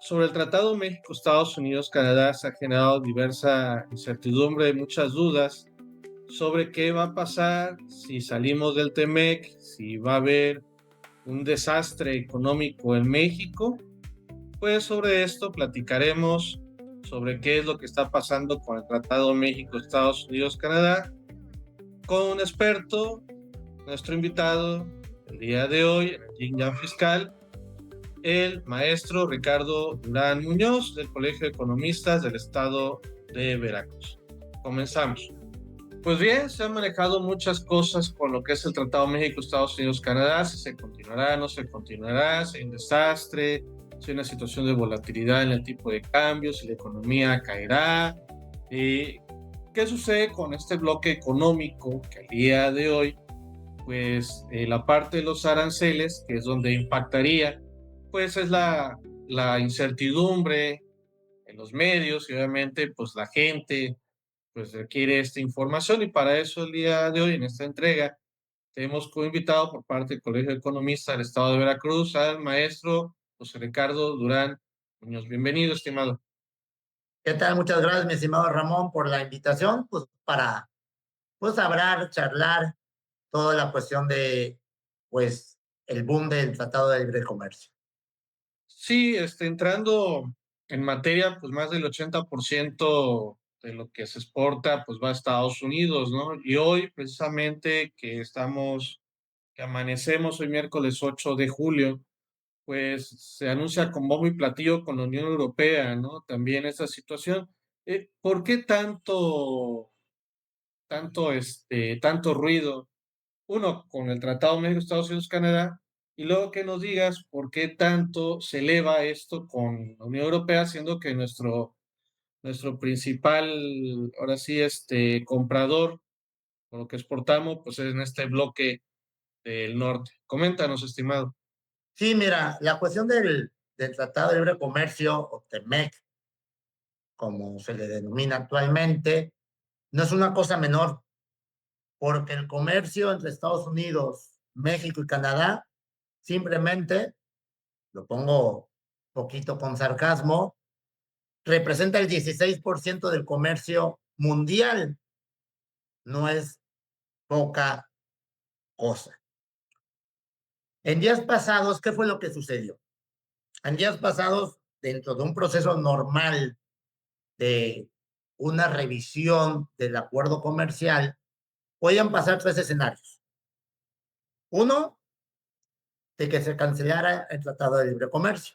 Sobre el Tratado México-Estados Unidos-Canadá se ha generado diversa incertidumbre y muchas dudas sobre qué va a pasar si salimos del TEMEC, si va a haber un desastre económico en México. Pues sobre esto platicaremos sobre qué es lo que está pasando con el Tratado México-Estados Unidos-Canadá con un experto, nuestro invitado el día de hoy en el Yin Yang Fiscal, el maestro Ricardo Durán Muñoz del Colegio de Economistas del Estado de Veracruz. Comenzamos. Pues bien, se han manejado muchas cosas con lo que es el Tratado México-Estados Unidos-Canadá, si se continuará, no se continuará, si hay un desastre, si hay una situación de volatilidad en el tipo de cambio, si la economía caerá. ¿Qué sucede con este bloque económico que al día de hoy, pues la parte de los aranceles, que es donde impactaría, pues es la incertidumbre en los medios y obviamente pues la gente pues requiere esta información y para eso el día de hoy en esta entrega tenemos como invitado por parte del Colegio de Economistas del Estado de Veracruz al maestro José Ricardo Durán Muñoz. Bienvenido, estimado. ¿Qué tal? Muchas gracias, mi estimado Ramón, por la invitación, pues para hablar, charlar toda la cuestión de pues el boom del Tratado de Libre Comercio. Sí, entrando en materia, pues más del 80% de lo que se exporta pues va a Estados Unidos, ¿no? Y hoy precisamente que amanecemos hoy miércoles 8 de julio, pues se anuncia con bombo y platillo con la Unión Europea, ¿no? También esa situación. ¿Por qué tanto ruido? Uno, con el Tratado México-Estados Unidos-Canadá, y luego que nos digas por qué tanto se eleva esto con la Unión Europea, siendo que nuestro principal, ahora sí, comprador, por lo que exportamos, pues es en este bloque del norte. Coméntanos, estimado. Sí, mira, la cuestión del Tratado de Libre Comercio, o TEMEC, como se le denomina actualmente, no es una cosa menor, porque el comercio entre Estados Unidos, México y Canadá, simplemente, lo pongo poquito con sarcasmo, representa el 16% del comercio mundial. No es poca cosa. En días pasados, ¿qué fue lo que sucedió? En días pasados, dentro de un proceso normal de una revisión del acuerdo comercial, podían pasar tres escenarios. Uno, de que se cancelara el Tratado de Libre Comercio.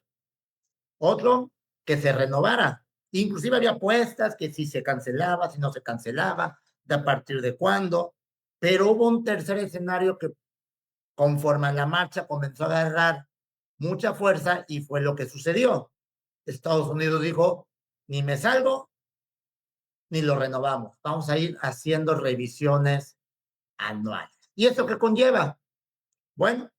Otro, que se renovara. Inclusive había apuestas que si se cancelaba, si no se cancelaba, de a partir de cuándo. Pero hubo un tercer escenario que conforme a la marcha comenzó a agarrar mucha fuerza y fue lo que sucedió. Estados Unidos dijo, ni me salgo, ni lo renovamos. Vamos a ir haciendo revisiones anuales. ¿Y esto qué conlleva? Bueno,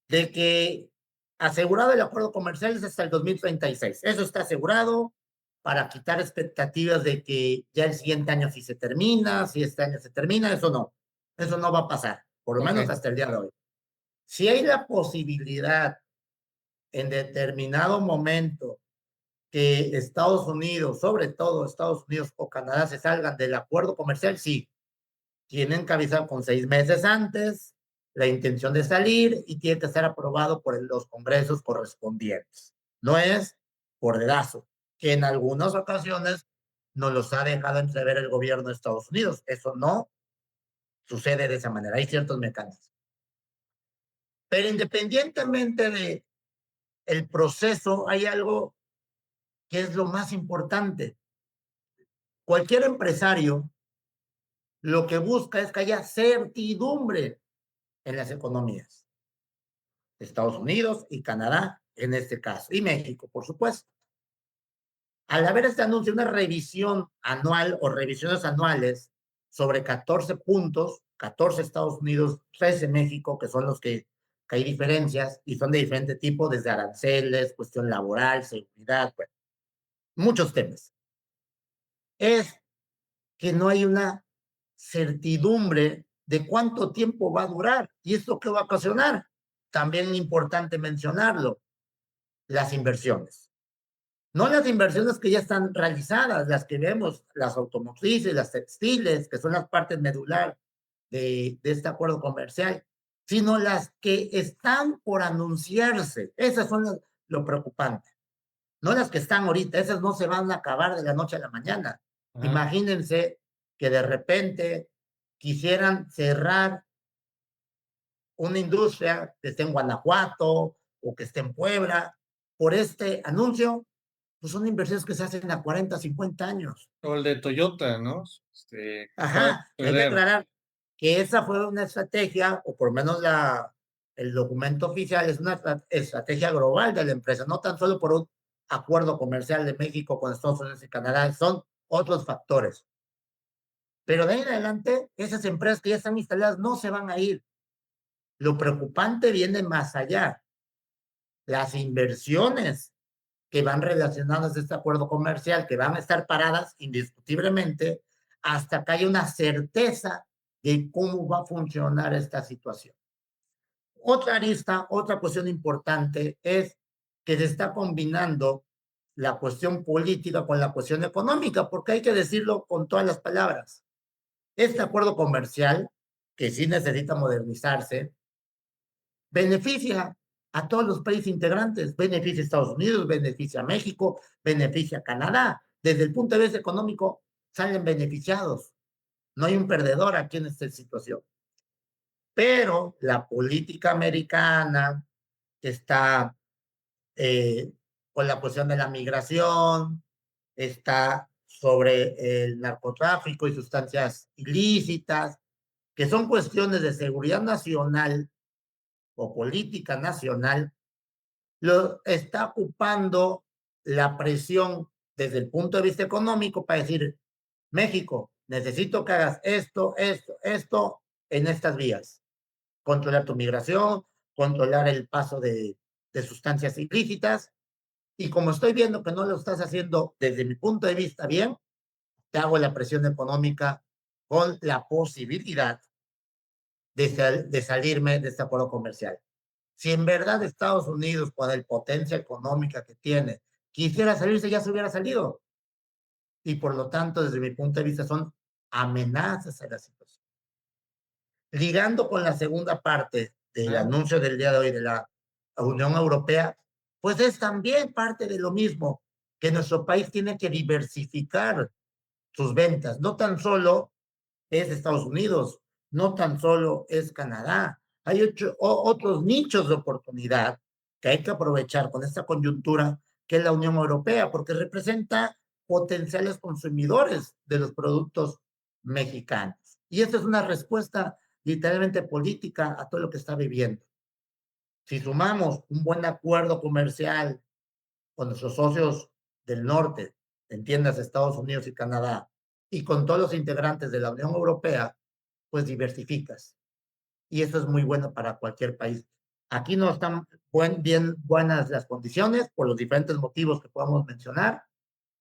de que asegurado el acuerdo comercial es hasta el 2036. Eso está asegurado para quitar expectativas de que ya el siguiente año sí se termina, si este año se termina, eso no va a pasar, por lo Ok. menos hasta el día de hoy. Si hay la posibilidad en determinado momento que Estados Unidos, sobre todo Estados Unidos o Canadá, se salgan del acuerdo comercial, sí, tienen que avisar con 6 meses antes la intención de salir y tiene que ser aprobado por los congresos correspondientes. No es por dedazo, que en algunas ocasiones nos los ha dejado entrever el gobierno de Estados Unidos. Eso no sucede de esa manera. Hay ciertos mecanismos. Pero independientemente de el proceso, hay algo que es lo más importante. Cualquier empresario lo que busca es que haya certidumbre en las economías. Estados Unidos y Canadá en este caso, y México, por supuesto. Al haber este anuncio, una revisión anual o revisiones anuales sobre 14 puntos, 14 Estados Unidos, 13 México, que son los que hay diferencias y son de diferente tipo, desde aranceles, cuestión laboral, seguridad, bueno, muchos temas. Es que no hay una certidumbre de cuánto tiempo va a durar. ¿Y esto qué va a ocasionar? También es importante mencionarlo, las inversiones. No las inversiones que ya están realizadas, las que vemos, las automotrices, las textiles, que son las partes medular de este acuerdo comercial, sino las que están por anunciarse. Esas son lo preocupante. No las que están ahorita, esas no se van a acabar de la noche a la mañana. Ajá. Imagínense que de repente quisieran cerrar una industria que esté en Guanajuato o que esté en Puebla por este anuncio, pues son inversiones que se hacen a 40, 50 años. O el de Toyota, ¿no? Que acaba de Ajá, hay que suceder. aclarar que esa fue una estrategia, o por lo menos el documento oficial es una estrategia global de la empresa, no tan solo por un acuerdo comercial de México con Estados Unidos y Canadá, son otros factores. Pero de ahí en adelante, esas empresas que ya están instaladas no se van a ir. Lo preocupante viene más allá. Las inversiones que van relacionadas a este acuerdo comercial, que van a estar paradas indiscutiblemente hasta que haya una certeza de cómo va a funcionar esta situación. Otra arista, otra cuestión importante es que se está combinando la cuestión política con la cuestión económica, porque hay que decirlo con todas las palabras. Este acuerdo comercial, que sí necesita modernizarse, beneficia a todos los países integrantes, beneficia a Estados Unidos, beneficia a México, beneficia a Canadá. Desde el punto de vista económico, salen beneficiados. No hay un perdedor aquí en esta situación. Pero la política americana que está con la cuestión de la migración, está sobre el narcotráfico y sustancias ilícitas, que son cuestiones de seguridad nacional o política nacional, lo está ocupando la presión desde el punto de vista económico para decir, México, necesito que hagas esto, esto, esto en estas vías. Controlar tu migración, controlar el paso de sustancias ilícitas. Y como estoy viendo que no lo estás haciendo desde mi punto de vista bien, te hago la presión económica con la posibilidad de salirme de este acuerdo comercial. Si en verdad Estados Unidos, con la potencia económica que tiene, quisiera salirse, ya se hubiera salido. Y por lo tanto, desde mi punto de vista, son amenazas a la situación. Ligando con la segunda parte del ¿Ah? anuncio del día de hoy de la Unión Europea, pues es también parte de lo mismo, que nuestro país tiene que diversificar sus ventas. No tan solo es Estados Unidos, no tan solo es Canadá. Hay otros nichos de oportunidad que hay que aprovechar con esta coyuntura, que es la Unión Europea, porque representa potenciales consumidores de los productos mexicanos. Y esta es una respuesta literalmente política a todo lo que está viviendo. Si sumamos un buen acuerdo comercial con nuestros socios del norte, entiendas Estados Unidos y Canadá, y con todos los integrantes de la Unión Europea, pues diversificas. Y eso es muy bueno para cualquier país. Aquí no están bien buenas las condiciones por los diferentes motivos que podamos mencionar,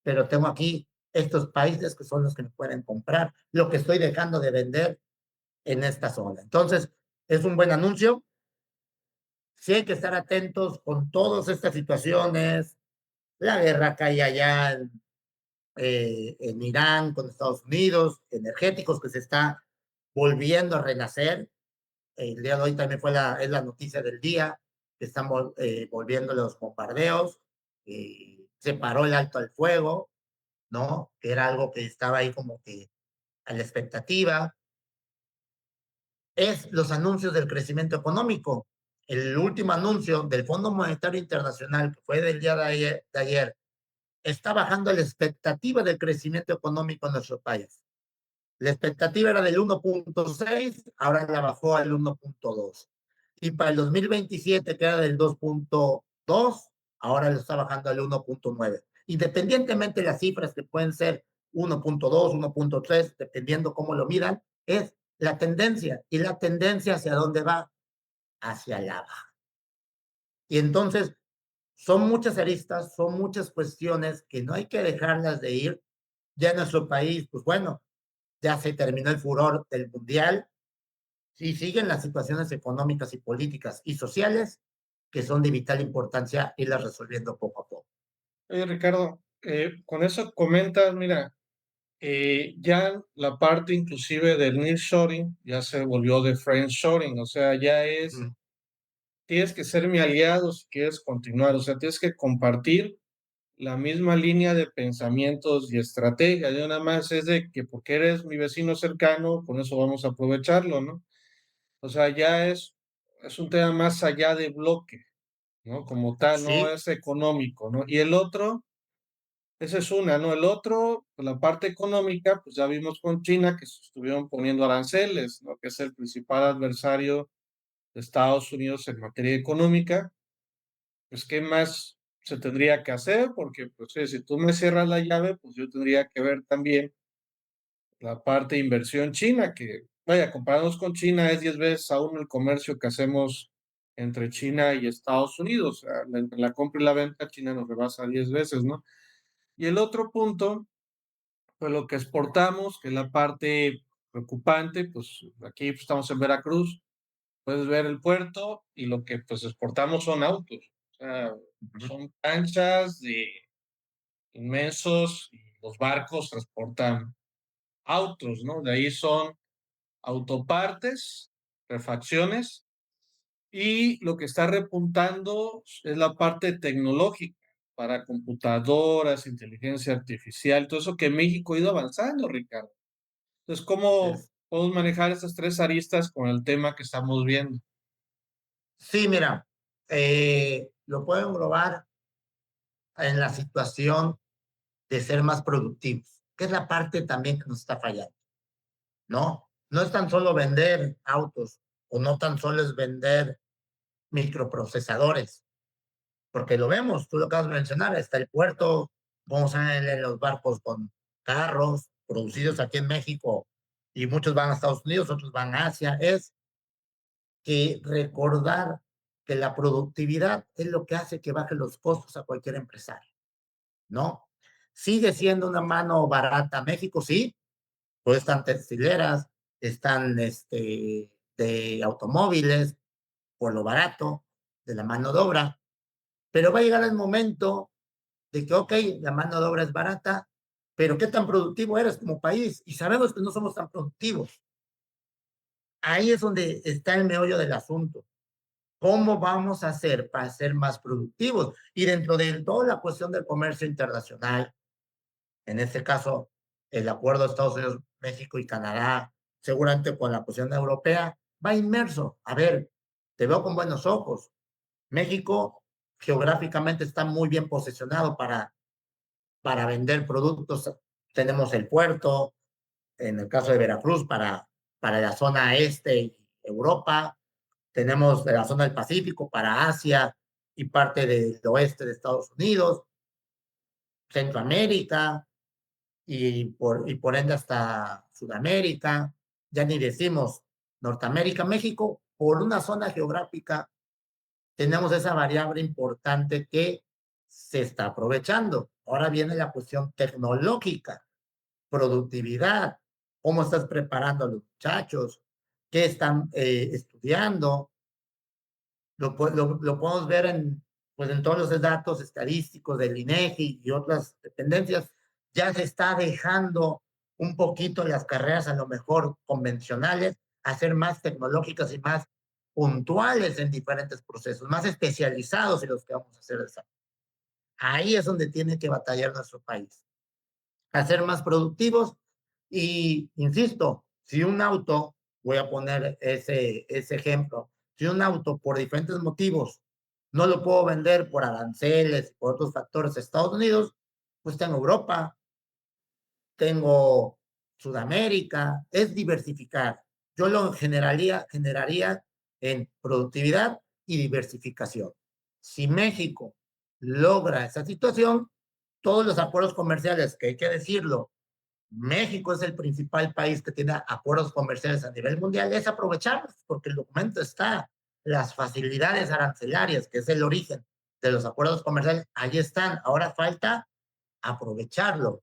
pero tengo aquí estos países que son los que me pueden comprar lo que estoy dejando de vender en esta zona. Entonces, es un buen anuncio. Sí hay que estar atentos con todas estas situaciones, la guerra que hay allá en Irán con Estados Unidos, energéticos que se está volviendo a renacer. El día de hoy también es la noticia del día, que están volviendo los bombardeos, se paró el alto al fuego, ¿no? Que era algo que estaba ahí como que a la expectativa. Es los anuncios del crecimiento económico. El último anuncio del Fondo Monetario Internacional, que fue del día de ayer, está bajando la expectativa del crecimiento económico en nuestro país. La expectativa era del 1.6, ahora la bajó al 1.2. Y para el 2027, que era del 2.2, ahora lo está bajando al 1.9. Independientemente de las cifras que pueden ser 1.2, 1.3, dependiendo cómo lo miran, es la tendencia. ¿Y la tendencia hacia dónde va? Hacia la baja. Y entonces, son muchas aristas, son muchas cuestiones que no hay que dejarlas de ir. Ya en nuestro país, pues bueno, ya se terminó el furor del mundial y siguen las situaciones económicas y políticas y sociales que son de vital importancia irlas resolviendo poco a poco. Oye, Ricardo, con eso comentas, mira, ya la parte inclusive del nearshoring ya se volvió de friendshoring, o sea, ya es, Mm. tienes que ser mi aliado si quieres continuar, o sea, tienes que compartir la misma línea de pensamientos y estrategias. Yo nada más es de que porque eres mi vecino cercano, con eso vamos a aprovecharlo, ¿no? O sea, ya es un tema más allá de bloque, ¿no? Como tal, no Sí, es económico, ¿no? Y el otro, esa es una, ¿no? El otro, pues, la parte económica, pues ya vimos con China que se estuvieron poniendo aranceles, ¿no? Que es el principal adversario de Estados Unidos en materia económica. Pues, ¿qué más se tendría que hacer? Porque, pues, si tú me cierras la llave, pues yo tendría que ver también la parte de inversión china, que, vaya, compararnos con China es 10 veces aún el comercio que hacemos entre China y Estados Unidos. O sea, entre la compra y la venta, China nos rebasa 10 veces, ¿no? Y el otro punto, pues lo que exportamos, que es la parte preocupante, pues aquí pues, estamos en Veracruz, puedes ver el puerto y lo que pues exportamos son autos. O sea, ujú, son canchas de inmensos y los barcos transportan autos, ¿no? De ahí son autopartes, refacciones y lo que está repuntando es la parte tecnológica para computadoras, inteligencia artificial, todo eso que México ha ido avanzando, Ricardo. Entonces, así ¿cómo es. podemos manejar estas tres aristas con el tema que estamos viendo? Sí, mira, lo puedo englobar en la situación de ser más productivos, que es la parte también que nos está fallando, ¿no? No es tan solo vender autos o no tan solo es vender microprocesadores, porque lo vemos, tú lo acabas de mencionar, está el puerto, vamos a ver los barcos con carros producidos aquí en México y muchos van a Estados Unidos, otros van a Asia, es que recordar que la productividad es lo que hace que baje los costos a cualquier empresario, ¿no? Sigue siendo una mano barata México, sí, pues están textileras, están de automóviles, por lo barato, de la mano de obra, pero va a llegar el momento de que, ok, la mano de obra es barata, pero ¿qué tan productivo eres como país? Y sabemos que no somos tan productivos. Ahí es donde está el meollo del asunto. ¿Cómo vamos a hacer para ser más productivos? Y dentro de toda la cuestión del comercio internacional, en este caso, el acuerdo de Estados Unidos, México y Canadá, seguramente con la cuestión europea, va inmerso. A ver, te veo con buenos ojos. México geográficamente está muy bien posicionado para vender productos. Tenemos el puerto, en el caso de Veracruz, para la zona este y Europa. Tenemos de la zona del Pacífico para Asia y parte del oeste de Estados Unidos, Centroamérica y por ende hasta Sudamérica. Ya ni decimos Norteamérica, México, por una zona geográfica tenemos esa variable importante que se está aprovechando. Ahora viene la cuestión tecnológica, productividad, cómo estás preparando a los muchachos, qué están estudiando. Lo podemos ver pues en todos los datos estadísticos del INEGI y otras dependencias. Ya se está dejando un poquito las carreras a lo mejor convencionales a ser más tecnológicas y más puntuales en diferentes procesos, más especializados en los que vamos a hacer esa. Ahí es donde tiene que batallar nuestro país, a ser más productivos y, insisto, si un auto, voy a poner ese ejemplo, si un auto por diferentes motivos no lo puedo vender por aranceles, por otros factores a Estados Unidos, pues tengo Europa, tengo Sudamérica, es diversificar. Yo lo generaría en productividad y diversificación. Si México logra esa situación, todos los acuerdos comerciales, que hay que decirlo, México es el principal país que tiene acuerdos comerciales a nivel mundial, es aprovecharlos, porque el documento está, las facilidades arancelarias, que es el origen de los acuerdos comerciales, ahí están. Ahora falta aprovecharlo.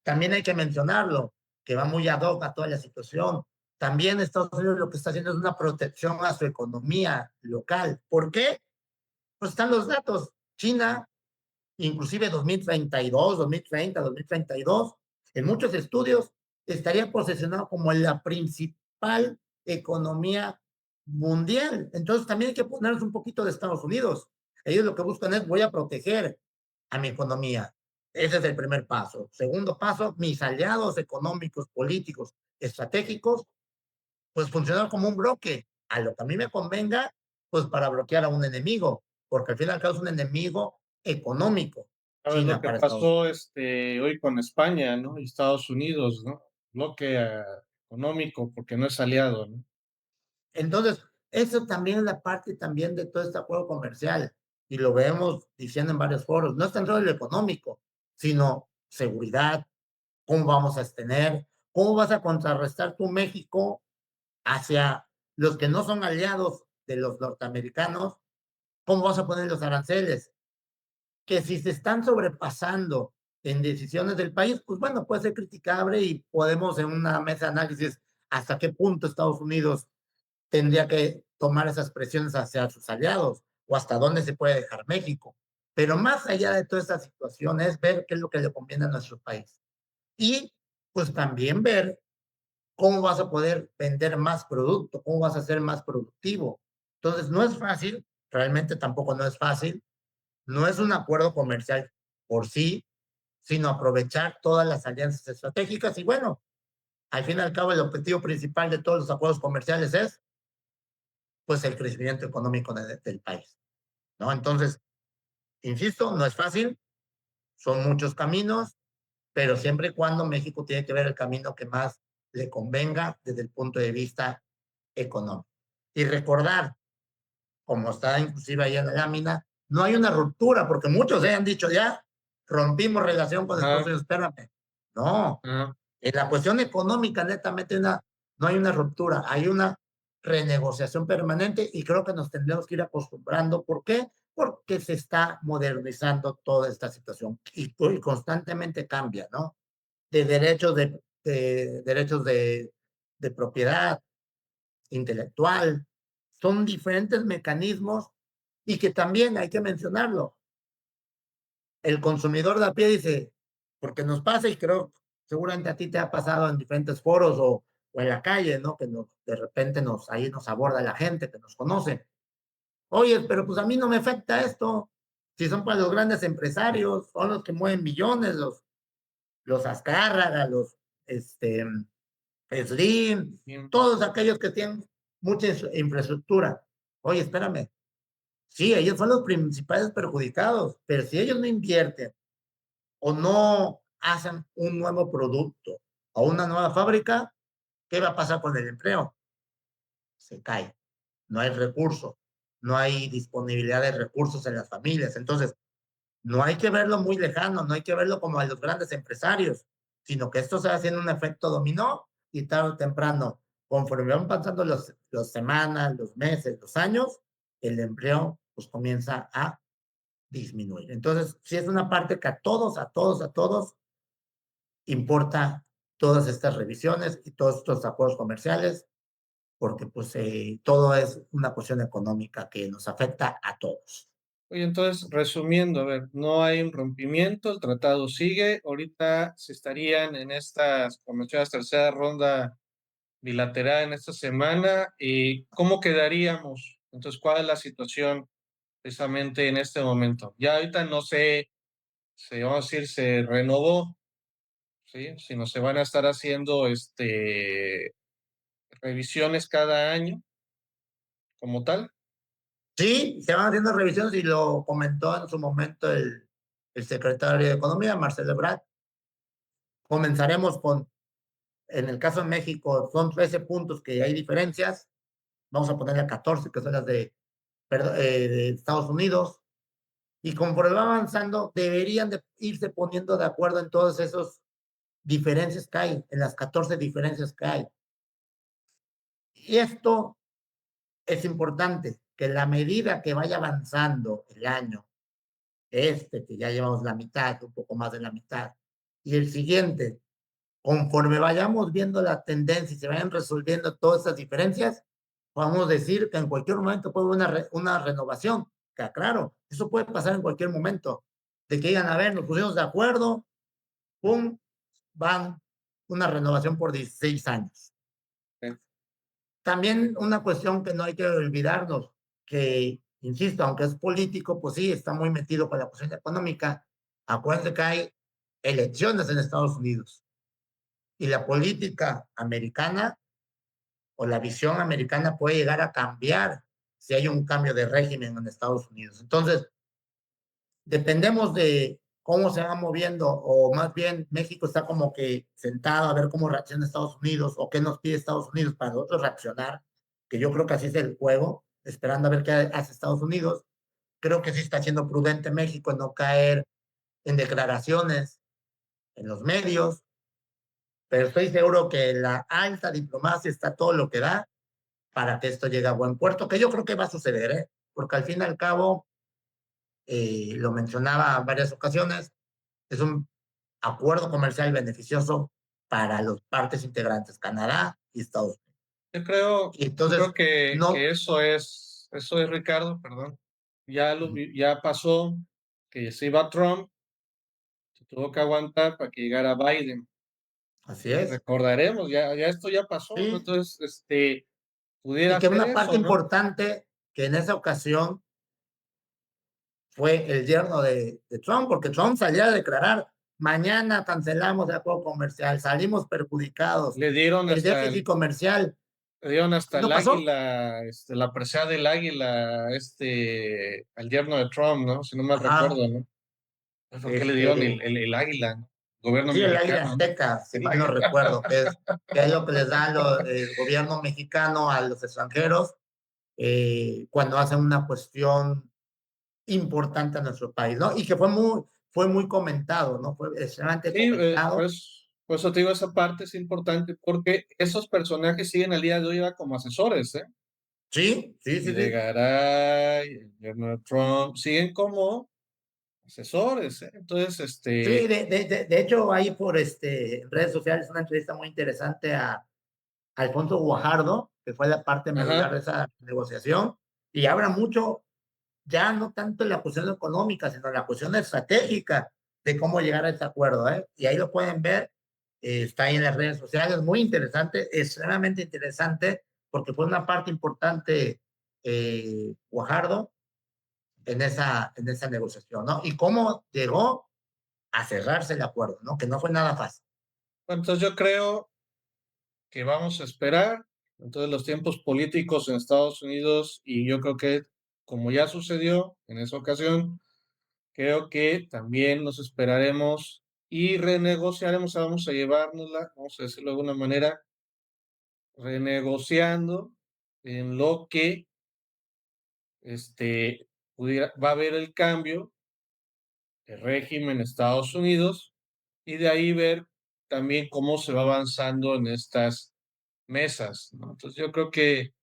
También hay que mencionarlo, que va muy ad hoc a toda la situación. También Estados Unidos lo que está haciendo es una protección a su economía local. ¿Por qué? Pues están los datos. China inclusive 2032, 2030, 2032, en muchos estudios estaría posicionado como la principal economía mundial. Entonces también hay que ponernos un poquito de Estados Unidos. Ellos lo que buscan es, voy a proteger a mi economía. Ese es el primer paso. Segundo paso, mis aliados económicos, políticos, estratégicos, pues funcionar como un bloque, a lo que a mí me convenga, pues para bloquear a un enemigo, porque al fin y al cabo es un enemigo económico, ¿Sabes lo China que para Estados pasó Unidos. hoy con España, ¿no? Y Estados Unidos, ¿no? Bloque económico porque no es aliado, ¿no? Entonces, eso también es la parte también de todo este acuerdo comercial, y lo vemos diciendo en varios foros, no es tanto lo económico, sino seguridad, cómo vamos a tener, cómo vas a contrarrestar tu México hacia los que no son aliados de los norteamericanos, cómo vas a poner los aranceles, que si se están sobrepasando en decisiones del país, pues bueno, puede ser criticable y podemos en una mesa de análisis hasta qué punto Estados Unidos tendría que tomar esas presiones hacia sus aliados o hasta dónde se puede dejar México. Pero más allá de toda esta situación es ver qué es lo que le conviene a nuestro país. Y pues también ver cómo vas a poder vender más producto, cómo vas a ser más productivo. Entonces, no es fácil, realmente tampoco no es fácil, no es un acuerdo comercial por sí, sino aprovechar todas las alianzas estratégicas y bueno, al fin y al cabo el objetivo principal de todos los acuerdos comerciales es pues el crecimiento económico del país, ¿no? Entonces, insisto, no es fácil, son muchos caminos, pero siempre y cuando México tiene que ver el camino que más le convenga desde el punto de vista económico. Y recordar, como está inclusive ahí en la lámina, no hay una ruptura, porque muchos han dicho ya, rompimos relación con Estados Ajá, Unidos, espérame. No, ajá. en la cuestión económica, netamente, no hay una ruptura, hay una renegociación permanente y creo que nos tendremos que ir acostumbrando. ¿Por qué? Porque se está modernizando toda esta situación y constantemente cambia, ¿no? De derechos derechos de propiedad intelectual, son diferentes mecanismos y que también hay que mencionarlo. El consumidor de a pie dice, porque nos pasa y creo, seguramente a ti te ha pasado en diferentes foros o en la calle, ¿no? Que de repente ahí nos aborda la gente que nos conoce. Oye, pero pues a mí no me afecta esto. Si son para los grandes empresarios, son los que mueven millones, los Azcárraga, los Slim, Bien. todos aquellos que tienen mucha infraestructura. Oye, espérame. Sí, ellos son los principales perjudicados, pero si ellos no invierten o no hacen un nuevo producto o una nueva fábrica, ¿qué va a pasar con el empleo? Se cae. No hay recursos, no hay disponibilidad de recursos en las familias. Entonces, no hay que verlo muy lejano, no hay que verlo como a los grandes empresarios, sino que esto se va haciendo un efecto dominó y tarde o temprano, conforme van pasando los semanas, los meses, los años, el empleo pues comienza a disminuir. Entonces, sí es una parte que a todos importa todas estas revisiones y todos estos acuerdos comerciales, porque pues todo es una cuestión económica que nos afecta a todos. Oye, entonces, resumiendo, a ver, no hay un rompimiento, el tratado sigue, ahorita se estarían en estas, como decías, tercera ronda bilateral en esta semana, y ¿cómo quedaríamos? Entonces, ¿cuál es la situación precisamente en este momento? Ya ahorita no sé, vamos a decir, se renovó, ¿sí? Sino se van a estar haciendo revisiones cada año como tal. Sí, se van haciendo revisiones y lo comentó en su momento el secretario de Economía, Marcelo Ebrard. Comenzaremos en el caso de México, son 13 puntos que hay diferencias. Vamos a ponerle a 14, que son las de Estados Unidos. Y conforme va avanzando, deberían de irse poniendo de acuerdo en todas esas diferencias que hay, en las 14 diferencias que hay. Y esto es importante, que la medida que vaya avanzando el año, que ya llevamos la mitad, un poco más de la mitad, y el siguiente, conforme vayamos viendo la tendencia y se vayan resolviendo todas esas diferencias, podemos decir que en cualquier momento puede haber una renovación. Que claro, eso puede pasar en cualquier momento. de que digan, a ver, nos pusimos de acuerdo, pum, van una renovación por 16 años. Sí. También una cuestión que no hay que olvidarnos, que, insisto, aunque es político, pues sí, está muy metido con la cuestión económica. Acuérdense que hay elecciones en Estados Unidos y la política americana o la visión americana puede llegar a cambiar si hay un cambio de régimen en Estados Unidos. Entonces, dependemos de cómo se va moviendo, o más bien México está como que sentado a ver cómo reacciona Estados Unidos o qué nos pide Estados Unidos para nosotros reaccionar, que yo creo que así es el juego, esperando a ver qué hace Estados Unidos. Creo que sí está siendo prudente México en no caer en declaraciones en los medios, pero estoy seguro que la alta diplomacia está todo lo que da para que esto llegue a buen puerto, que yo creo que va a suceder, ¿eh? Porque al fin y al cabo, lo mencionaba en varias ocasiones, es un acuerdo comercial beneficioso para las partes integrantes, Canadá y Estados Unidos. Y Yo creo entonces, que no, eso es, Ricardo, perdón. Ya pasó que se iba Trump, se tuvo que aguantar para que llegara Biden. así es, Recordaremos, ya esto ya pasó, ¿no? sí, Entonces, y pudiera que ser una parte eso, ¿no? importante que en esa ocasión fue el yerno de Trump, porque Trump salía a declarar, mañana cancelamos el acuerdo comercial, salimos perjudicados, Le dieron el hasta déficit comercial, le dieron y hasta no el pasó. águila, la presea del águila, al yerno de Trump, ¿no? Si no mal Ajá, recuerdo, ¿no? ¿Por qué le dieron este, el águila, ¿no? Gobierno sí, el águila mexicano, ¿no? azteca, si El mal no águila. recuerdo, que es lo que les da el gobierno mexicano a los extranjeros cuando hacen una cuestión importante a nuestro país, ¿no? Y que fue muy comentado, ¿no? Fue extremadamente Sí, comentado. por eso te digo, esa parte es importante, porque esos personajes siguen al día de hoy ya como asesores, ¿eh? Sí, sí, sí, sí. Videgaray, el yerno de Trump, siguen como asesores, ¿eh? Entonces, Sí, de hecho, hay por redes sociales una entrevista muy interesante a Alfonso Guajardo, que fue la parte medular ajá, de esa negociación, y habla mucho ya no tanto en la cuestión económica, sino en la cuestión estratégica de cómo llegar a este acuerdo, ¿eh? Y ahí lo pueden ver, está ahí en las redes sociales, muy interesante, extremadamente interesante, porque fue una parte importante Guajardo en esa negociación, ¿no? Y cómo llegó a cerrarse el acuerdo, ¿no? Que no fue nada fácil. bueno, entonces yo creo que vamos a esperar. Entonces los tiempos políticos en Estados Unidos, y yo creo que como ya sucedió en esa ocasión, creo que también nos esperaremos y renegociaremos, vamos a llevárnosla, vamos a decirlo de alguna manera, renegociando en lo que va a haber el cambio de régimen en Estados Unidos y de ahí ver también cómo se va avanzando en estas mesas, ¿no? Entonces yo creo que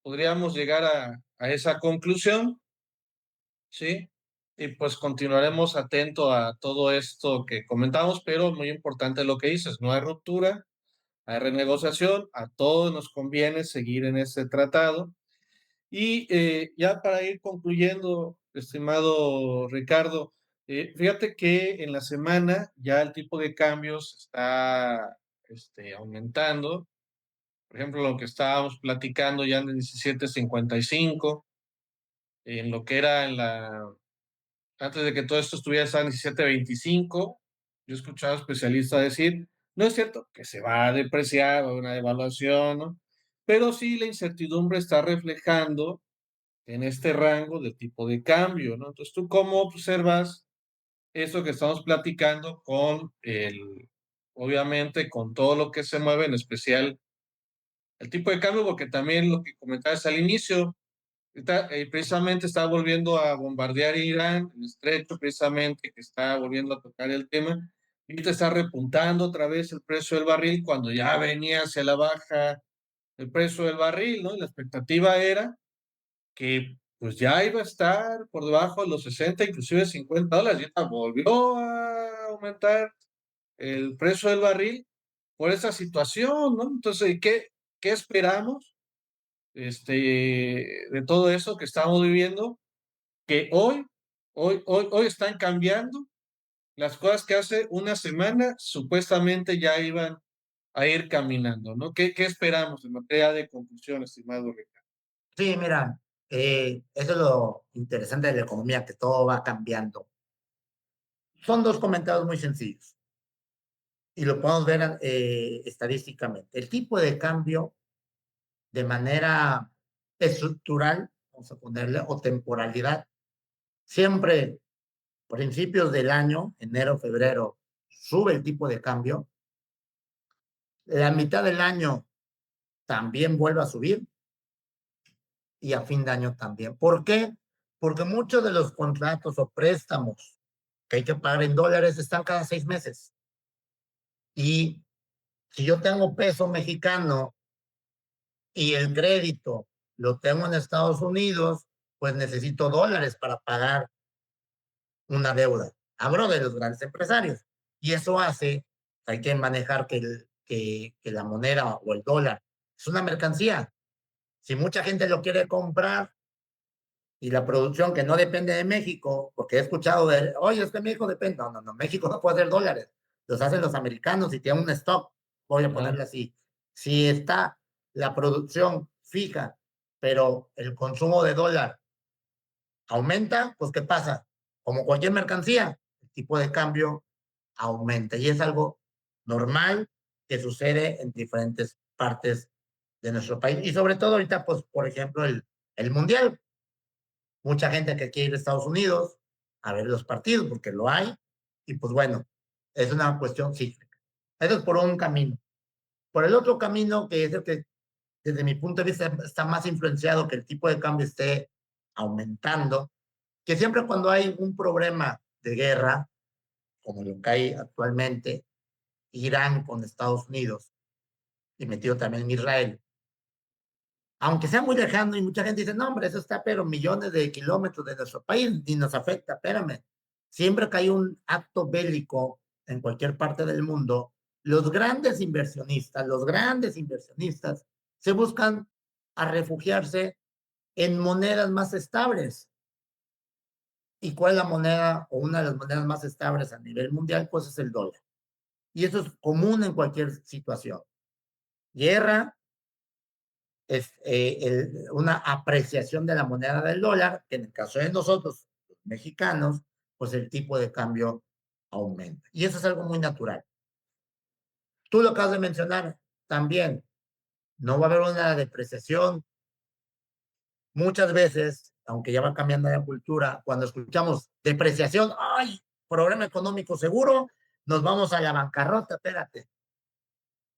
podríamos llegar a esa conclusión, ¿sí? Y pues continuaremos atento a todo esto que comentamos, pero muy importante lo que dices, no hay ruptura, hay renegociación, a todos nos conviene seguir en ese tratado. Y ya para ir concluyendo, estimado Ricardo, fíjate que en la semana ya el tipo de cambios está aumentando. Por ejemplo, lo que estábamos platicando ya en el 17.55, en lo que era antes de que todo esto estuviera estaba en 17.25, yo escuchaba especialistas decir, no es cierto que se va a depreciar o una devaluación, ¿no? Pero sí la incertidumbre está reflejando en este rango de tipo de cambio, ¿no? Entonces, ¿tú cómo observas eso que estamos platicando obviamente, con todo lo que se mueve, en especial el tipo de cambio, porque también lo que comentabas al inicio, precisamente está volviendo a bombardear Irán, el estrecho, precisamente, que está volviendo a tocar el tema, y te está repuntando otra vez el precio del barril cuando ya venía hacia la baja el precio del barril, ¿no? Y la expectativa era que pues ya iba a estar por debajo de los 60, inclusive $50, ya volvió a aumentar el precio del barril por esa situación, ¿no? Entonces, ¿qué esperamos de todo eso que estamos viviendo? Que hoy Hoy están cambiando las cosas que hace una semana supuestamente ya iban a ir caminando, ¿no? ¿Qué esperamos en materia de conclusión, estimado Ricardo? Sí, mira, eso es lo interesante de la economía, que todo va cambiando. Son dos comentarios muy sencillos y lo podemos ver estadísticamente. El tipo de cambio de manera estructural, vamos a ponerle, o temporalidad, siempre principios del año, enero, febrero, sube el tipo de cambio. La mitad del año también vuelve a subir y a fin de año también. ¿Por qué? Porque muchos de los contratos o préstamos que hay que pagar en dólares están cada 6 meses. Y si yo tengo peso mexicano y el crédito lo tengo en Estados Unidos, pues necesito dólares para pagar una deuda. Hablo de los grandes empresarios. Y eso hace, hay que manejar que la moneda o el dólar es una mercancía. Si mucha gente lo quiere comprar y la producción que no depende de México, porque he escuchado de, oye, es que México depende. No, no, no, México no puede hacer dólares. Los hacen los americanos y tienen un stock, voy a Claro, ponerle así. Si está la producción fija, pero el consumo de dólar aumenta, pues ¿qué pasa? Como cualquier mercancía, el tipo de cambio aumenta y es algo normal que sucede en diferentes partes de nuestro país. Y sobre todo ahorita, pues, por ejemplo, el Mundial. Mucha gente que quiere ir a Estados Unidos a ver los partidos, porque lo hay, y pues bueno, es una cuestión cíclica. Eso es por un camino. Por el otro camino, que es el que desde mi punto de vista está más influenciado que el tipo de cambio esté aumentando, que siempre cuando hay un problema de guerra, como lo que hay actualmente, Irán con Estados Unidos y metido también en Israel, aunque sea muy lejano y mucha gente dice, no, hombre, eso está pero millones de kilómetros de nuestro país, ni nos afecta, espérame. Siempre que hay un acto bélico en cualquier parte del mundo, los grandes inversionistas, se buscan a refugiarse en monedas más estables. ¿Y cuál es la moneda o una de las monedas más estables a nivel mundial? Pues es el dólar. Y eso es común en cualquier situación. Guerra, es una apreciación de la moneda del dólar, que en el caso de nosotros, los mexicanos, pues el tipo de cambio aumenta. Y eso es algo muy natural. Tú lo acabas de mencionar también, no va a haber una depreciación. Muchas veces, aunque ya va cambiando la cultura, cuando escuchamos depreciación, ¡ay! Problema económico seguro, nos vamos a la bancarrota, espérate.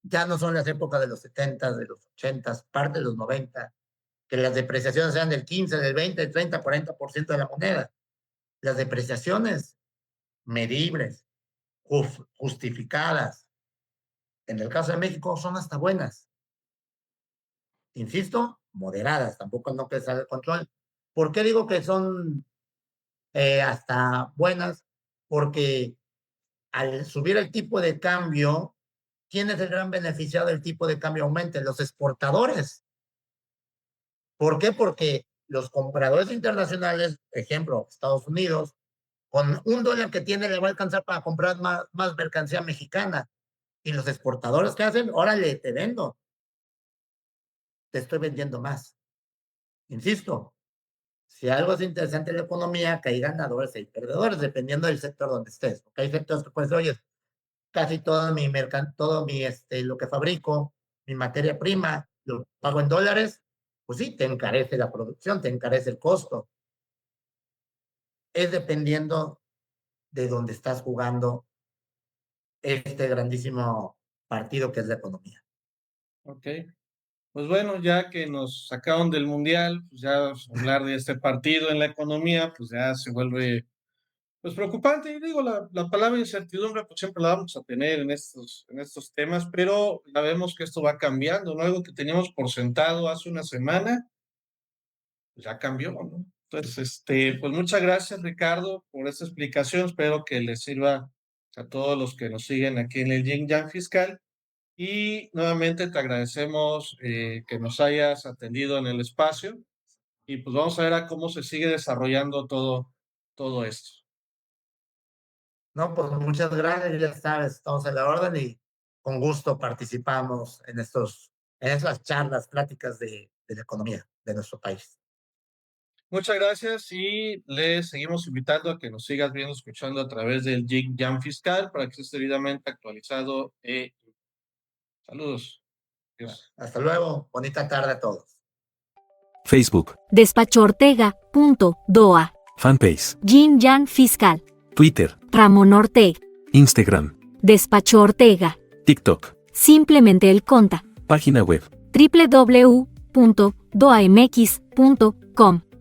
Ya no son las épocas de los 70, de los 80, parte de los 90, que las depreciaciones sean del 15, del 20, del 30, 40% de la moneda. Las depreciaciones medibles, justificadas, en el caso de México son hasta buenas. Insisto, moderadas, tampoco no que salga de control. ¿Por qué digo que son hasta buenas? Porque al subir el tipo de cambio, ¿quién es el gran beneficiado del tipo de cambio aumente? Los exportadores. ¿Por qué? Porque los compradores internacionales, ejemplo, Estados Unidos, con $1 que tiene le va a alcanzar para comprar más mercancía mexicana. Y los exportadores, ¿qué hacen? Órale, te vendo, te estoy vendiendo más. Insisto, si algo es interesante en la economía, que hay ganadores y hay perdedores, dependiendo del sector donde estés. Porque hay sectores que puedes decir, oye, casi todo mi, lo que fabrico, mi materia prima, lo pago en dólares, pues sí, te encarece la producción, te encarece el costo. Es dependiendo de dónde estás jugando este grandísimo partido que es la economía. ok. Pues bueno, ya que nos sacaron del Mundial, pues ya hablar de este partido en la economía, pues ya se vuelve pues preocupante. Y digo, la palabra incertidumbre, pues siempre la vamos a tener en estos temas, pero ya vemos que esto va cambiando, ¿no? Algo que teníamos por sentado hace una semana, pues ya cambió, ¿no? Entonces, pues muchas gracias, Ricardo, por esta explicación. Espero que les sirva a todos los que nos siguen aquí en el Yin Yang Fiscal. Y nuevamente te agradecemos que nos hayas atendido en el espacio y pues vamos a ver a cómo se sigue desarrollando todo todo esto. No, pues muchas gracias, ya sabes, estamos a la orden y con gusto participamos en esas charlas, pláticas de la economía de nuestro país. Muchas gracias y les seguimos invitando a que nos sigas viendo, escuchando a través del Jig Jam Fiscal para que estés debidamente actualizado. Saludos. Adiós. Hasta luego, bonita tarde a todos. Facebook, Despachoortega.doa, fanpage, Jin Yang Fiscal, Twitter, Ramón Ortega, Instagram, Despacho Ortega, TikTok, simplemente el conta, página web. www.doamx.com.